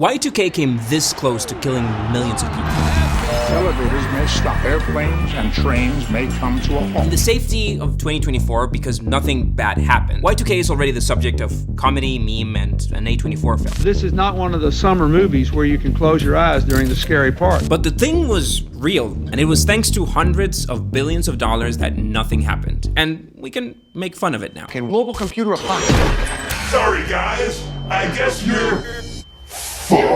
Y2K came this close to killing millions of people. Elevators may stop, airplanes and trains may come to a halt. In the safety of 2024, because nothing bad happened, Y2K is already the subject of comedy, meme, and an A24 film. This is not one of the summer movies where you can close your eyes during the scary part. But the thing was real, and it was thanks to hundreds of billions of dollars that nothing happened. And we can make fun of it now. Global computer apocalypse. Sorry guys, I guess you're...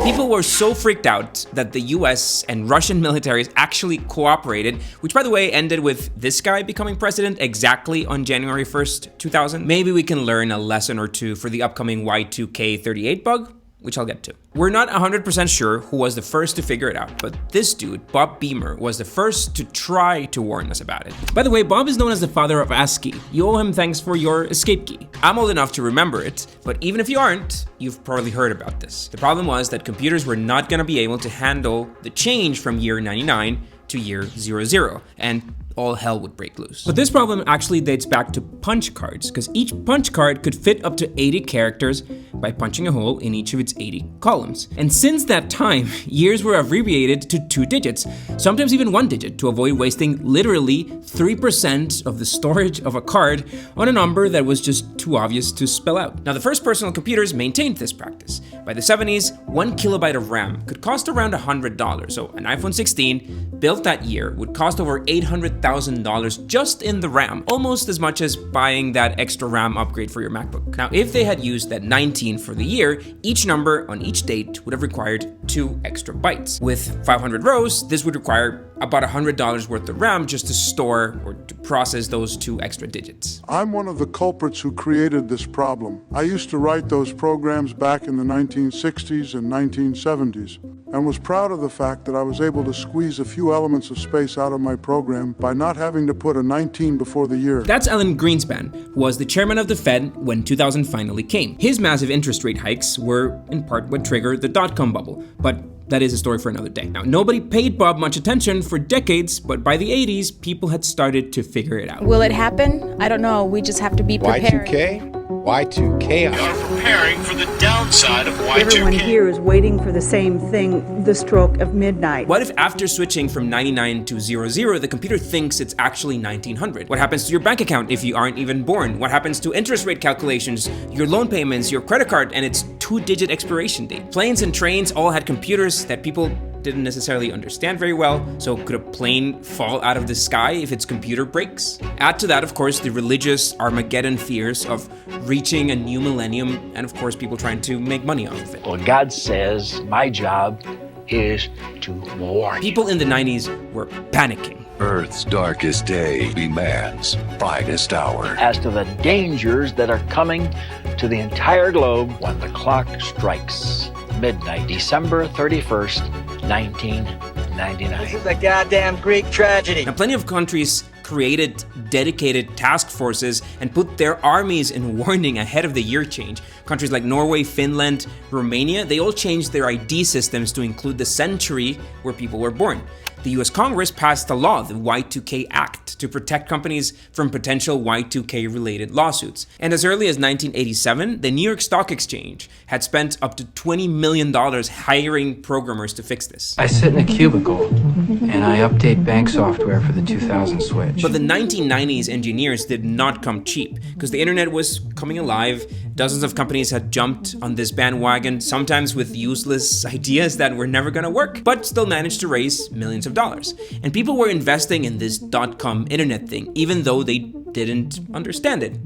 People were so freaked out that the US and Russian militaries actually cooperated, which by the way ended with this guy becoming president exactly on January 1st, 2000. Maybe we can learn a lesson or two for the upcoming Y2K 38 bug, which I'll get to. We're not 100% sure who was the first to figure it out, but this dude, Bob Beamer, was the first to try to warn us about it. By the way, Bob is known as the father of ASCII. You owe him thanks for your escape key. I'm old enough to remember it, but even if you aren't, you've probably heard about this. The problem was that computers were not gonna be able to handle the change from year 99 to year 00, and all hell would break loose. But this problem actually dates back to punch cards, because each punch card could fit up to 80 characters by punching a hole in each of its 80 columns. And since that time, years were abbreviated to 2 digits, sometimes even 1 digit, to avoid wasting literally 3% of the storage of a card on a number that was just too obvious to spell out. Now, the first personal computers maintained this practice. By the 70s, 1 kilobyte of RAM could cost around $100, so an iPhone 16 built that year would cost over $800,000 just in the RAM, almost as much as buying that extra RAM upgrade for your MacBook. Now, if they had used that 19 for the year, each number on each date would have required 2 extra bytes. With 500 rows, this would require about $100 worth of RAM just to store or to process those 2 extra digits. I'm one of the culprits who created this problem. I used to write those programs back in the 1960s and 1970s, and was proud of the fact that I was able to squeeze a few elements of space out of my program by not having to put a 19 before the year. That's Alan Greenspan, who was the chairman of the Fed when 2000 finally came. His massive interest rate hikes were in part what triggered the dot-com bubble, but that is a story for another day. Now, nobody paid Bob much attention for decades, but by the 80s, people had started to figure it out. Will it happen? I don't know. We just have to be prepared. Y2K? Y2K. We are preparing for the downside of Y2K. Everyone here is waiting for the same thing, the stroke of midnight. What if after switching from 99 to 00, the computer thinks it's actually 1900? What happens to your bank account if you aren't even born? What happens to interest rate calculations, your loan payments, your credit card, and its 2-digit expiration date? Planes and trains all had computers that people didn't necessarily understand very well, so could a plane fall out of the sky if its computer breaks? Add to that, of course, the religious Armageddon fears of reaching a new millennium, and of course, people trying to make money off of it. Well, God says my job is to warn you. People in the 90s were panicking. Earth's darkest day be man's finest hour. As to the dangers that are coming to the entire globe when the clock strikes midnight, December 31st, 1999. This is a goddamn Greek tragedy. Now, plenty of countries created dedicated task forces and put their armies in warning ahead of the year change. Countries like Norway, Finland, Romania, they all changed their ID systems to include the century where people were born. The US Congress passed a law, the Y2K Act, to protect companies from potential Y2K related lawsuits. And as early as 1987, the New York Stock Exchange had spent up to $20 million hiring programmers to fix this. I sit in a cubicle and I update bank software for the 2000 switch. But the 1990s engineers did not come cheap, because the internet was coming alive. Dozens of companies had jumped on this bandwagon, sometimes with useless ideas that were never gonna work, but still managed to raise millions of dollars. And people were investing in this dot-com internet thing, even though they didn't understand it.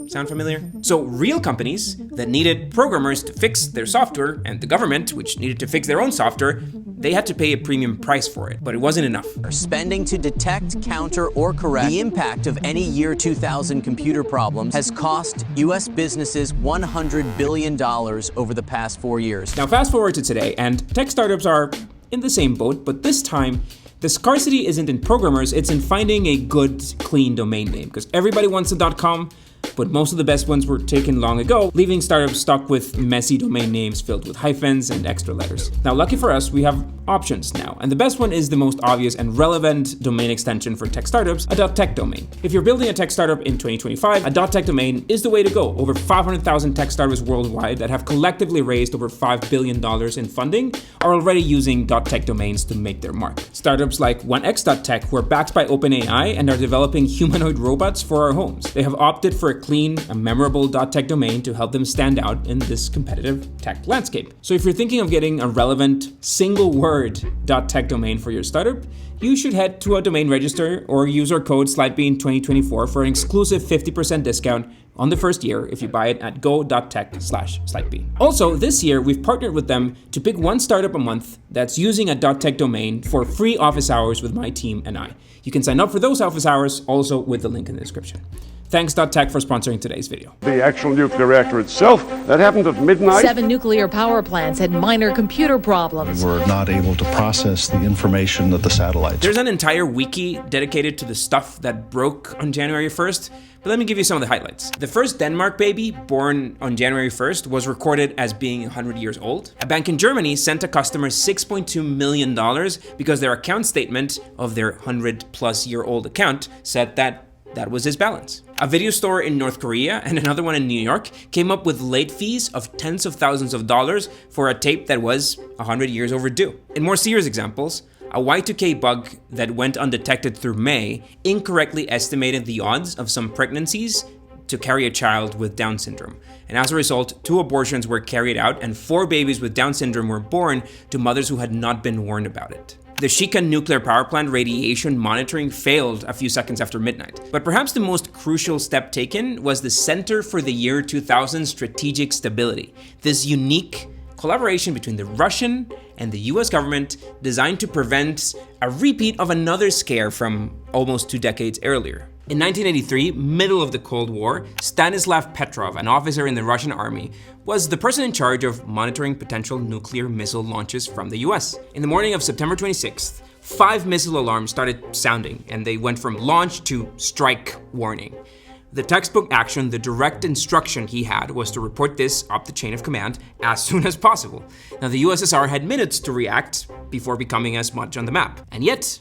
Sound familiar? So real companies that needed programmers to fix their software, and the government, which needed to fix their own software, they had to pay a premium price for it, but it wasn't enough. Spending to detect, counter, or correct the impact of any year 2000 computer problems has cost U.S. businesses $100 billion over the past 4 years. Now fast forward to today, and tech startups are in the same boat, but this time, the scarcity isn't in programmers, it's in finding a good, clean domain name, because everybody wants a .com, but most of the best ones were taken long ago, leaving startups stuck with messy domain names filled with hyphens and extra letters. Now, lucky for us, we have options now, and the best one is the most obvious and relevant domain extension for tech startups, a .tech domain. If you're building a tech startup in 2025, a .tech domain is the way to go. Over 500,000 tech startups worldwide that have collectively raised over $5 billion in funding are already using .tech domains to make their mark. Startups like 1x.tech, who are backed by OpenAI and are developing humanoid robots for our homes. They have opted for a clean and memorable .tech domain to help them stand out in this competitive tech landscape. So if you're thinking of getting a relevant single word .tech domain for your startup, you should head to a domain register or use our code Slidebean2024 for an exclusive 50% discount on the first year if you buy it at go.tech/Slidebean. Also, this year we've partnered with them to pick one startup a month that's using a .tech domain for free office hours with my team and I. You can sign up for those office hours also with the link in the description. Thanks .tech for sponsoring today's video. The actual nuclear reactor itself, that happened at midnight. 7 nuclear power plants had minor computer problems. We were not able to process the information that the satellites. There's an entire wiki dedicated to the stuff that broke on January 1st, but let me give you some of the highlights. The first Denmark baby, born on January 1st, was recorded as being 100 years old. A bank in Germany sent a customer $6.2 million because their account statement of their 100-plus-year-old account said that was his balance. A video store in North Korea and another one in New York came up with late fees of tens of thousands of dollars for a tape that was 100 years overdue. In more serious examples, a Y2K bug that went undetected through May incorrectly estimated the odds of some pregnancies to carry a child with Down syndrome. And as a result, 2 abortions were carried out and 4 babies with Down syndrome were born to mothers who had not been warned about it. The Shikan nuclear power plant radiation monitoring failed a few seconds after midnight. But perhaps the most crucial step taken was the Center for the Year 2000 Strategic Stability, this unique collaboration between the Russian and the US government designed to prevent a repeat of another scare from almost 2 decades earlier. In 1983, middle of the Cold War, Stanislav Petrov, an officer in the Russian army, was the person in charge of monitoring potential nuclear missile launches from the US. In the morning of September 26th, 5 missile alarms started sounding, and they went from launch to strike warning. The textbook action, the direct instruction he had, was to report this up the chain of command as soon as possible. Now, the USSR had minutes to react before becoming a smudge on the map. And yet,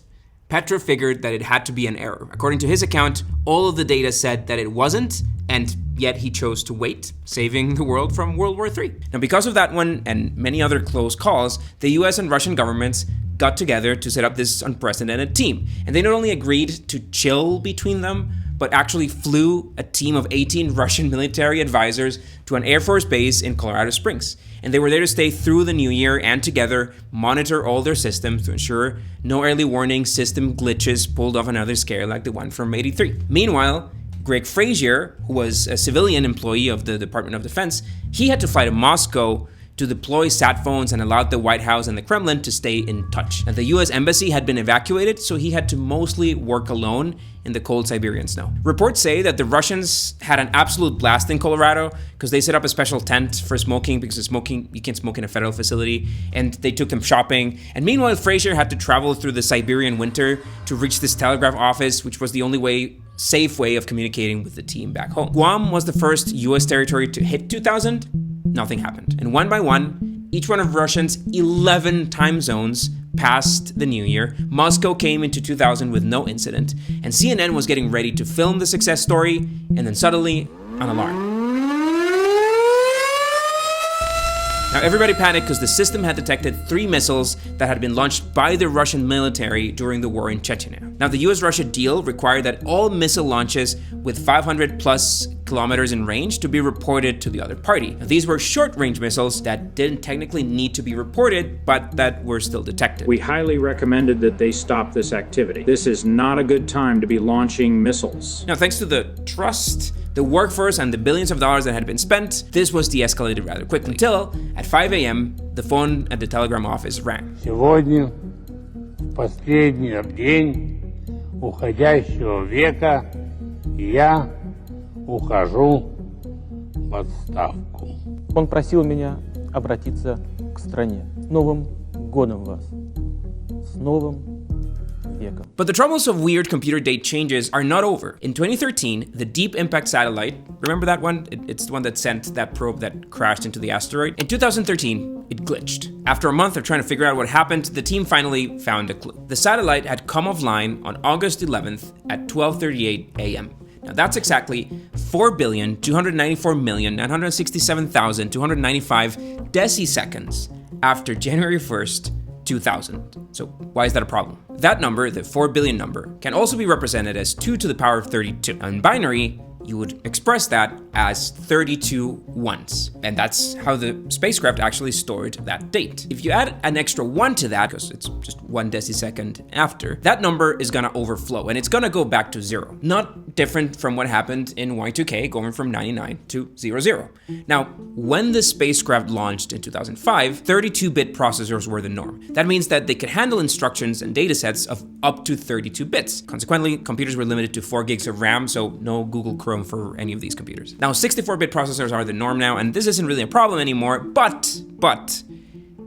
Petrov figured that it had to be an error. According to his account, all of the data said that it wasn't, and yet he chose to wait, saving the world from World War III. Now, because of that one and many other close calls, the US and Russian governments got together to set up this unprecedented team. And they not only agreed to chill between them, but actually flew a team of 18 Russian military advisors to an Air Force base in Colorado Springs. And they were there to stay through the new year and together monitor all their systems to ensure no early warning system glitches pulled off another scare like the one from '83. Meanwhile, Greg Frazier, who was a civilian employee of the Department of Defense, he had to fly to Moscow to deploy sat phones and allowed the White House and the Kremlin to stay in touch. And the US embassy had been evacuated, so he had to mostly work alone in the cold Siberian snow. Reports say that the Russians had an absolute blast in Colorado because they set up a special tent for smoking because you can't smoke in a federal facility, and they took them shopping. And meanwhile, Frazier had to travel through the Siberian winter to reach this telegraph office, which was the only safe way of communicating with the team back home. Guam was the first US territory to hit 2000. Nothing happened. And one by one, each one of Russia's 11 time zones passed the new year. Moscow came into 2000 with no incident, and CNN was getting ready to film the success story, and then suddenly, an alarm. Now everybody panicked because the system had detected 3 missiles that had been launched by the Russian military during the war in Chechnya. Now the US-Russia deal required that all missile launches with 500 plus kilometers in range to be reported to the other party. Now, these were short-range missiles that didn't technically need to be reported, but that were still detected. We highly recommended that they stop this activity. This is not a good time to be launching missiles. Now, thanks to the trust, the workforce, and the billions of dollars that had been spent, this was de-escalated rather quickly, until at 5 a.m., the phone at the telegram office rang. Сегодня, в последний день уходящего века, я ухожу в отставку. Он просил меня обратиться к стране. С Новым годом вас! С Новым vehicle. But the troubles of weird computer date changes are not over. In 2013, the Deep Impact Satellite, remember that one? It's the one that sent that probe that crashed into the asteroid. In 2013, it glitched. After a month of trying to figure out what happened, the team finally found a clue. The satellite had come offline on August 11th at 12:38 a.m. Now that's exactly 4,294,967,295 deciseconds after January 1st, 2000. So why is that a problem? That number, the 4 billion number, can also be represented as 2 to the power of 32. In binary, you would express that as 32 ones. And that's how the spacecraft actually stored that date. If you add an extra 1 to that, because it's just 1 decisecond after, that number is gonna overflow and it's gonna go back to 0. Not different from what happened in Y2K, going from 99 to 00. Now, when the spacecraft launched in 2005, 32-bit processors were the norm. That means that they could handle instructions and data sets of up to 32 bits. Consequently, computers were limited to 4 gigs of RAM, so no Google Chrome for any of these computers. Now, 64-bit processors are the norm now, and this isn't really a problem anymore, but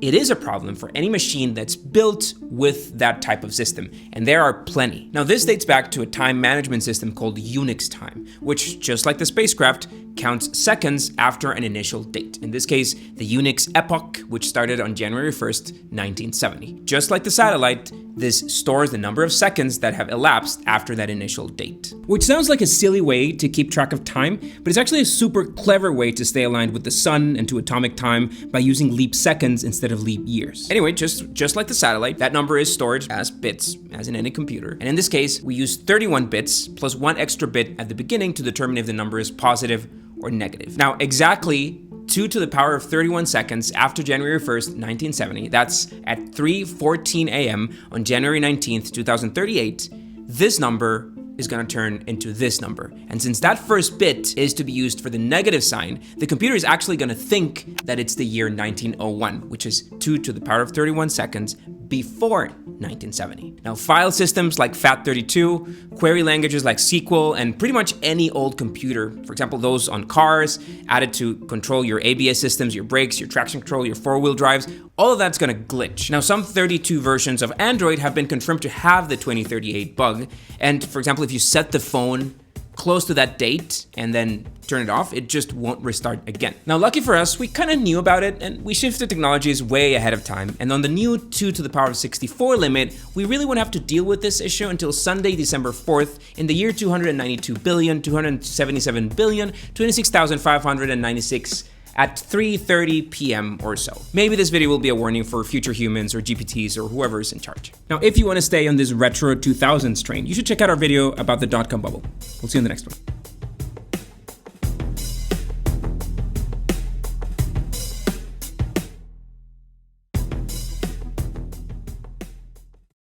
it is a problem for any machine that's built with that type of system, and there are plenty. Now, this dates back to a time management system called Unix time, which, just like the spacecraft, counts seconds after an initial date. In this case, the Unix epoch, which started on January 1st, 1970. Just like the satellite, this stores the number of seconds that have elapsed after that initial date. Which sounds like a silly way to keep track of time, but it's actually a super clever way to stay aligned with the sun and to atomic time by using leap seconds instead of leap years. Anyway, just like the satellite, that number is stored as bits, as in any computer. And in this case, we use 31 bits plus 1 extra bit at the beginning to determine if the number is positive or negative. Now, exactly 2 to the power of 31 seconds after January 1st, 1970, that's at 3:14 a.m. on January 19th, 2038, this number is gonna turn into this number. And since that first bit is to be used for the negative sign, the computer is actually gonna think that it's the year 1901, which is 2 to the power of 31 seconds before 1970. Now, file systems like FAT32, query languages like SQL, and pretty much any old computer, for example, those on cars, added to control your ABS systems, your brakes, your traction control, your four-wheel drives, all of that's gonna glitch. Now, some 32 versions of Android have been confirmed to have the 2038 bug, and for example, if you set the phone close to that date and then turn it off, it just won't restart again. Now, lucky for us, we kind of knew about it and we shifted technologies way ahead of time. And on the new 2 to the power of 64 limit, we really won't have to deal with this issue until Sunday, December 4th in the year 292,277,026,596 at 3:30 p.m. or so. Maybe this video will be a warning for future humans or GPTs or whoever is in charge. Now, if you want to stay on this retro 2000s train, you should check out our video about the dot-com bubble. We'll see you in the next one.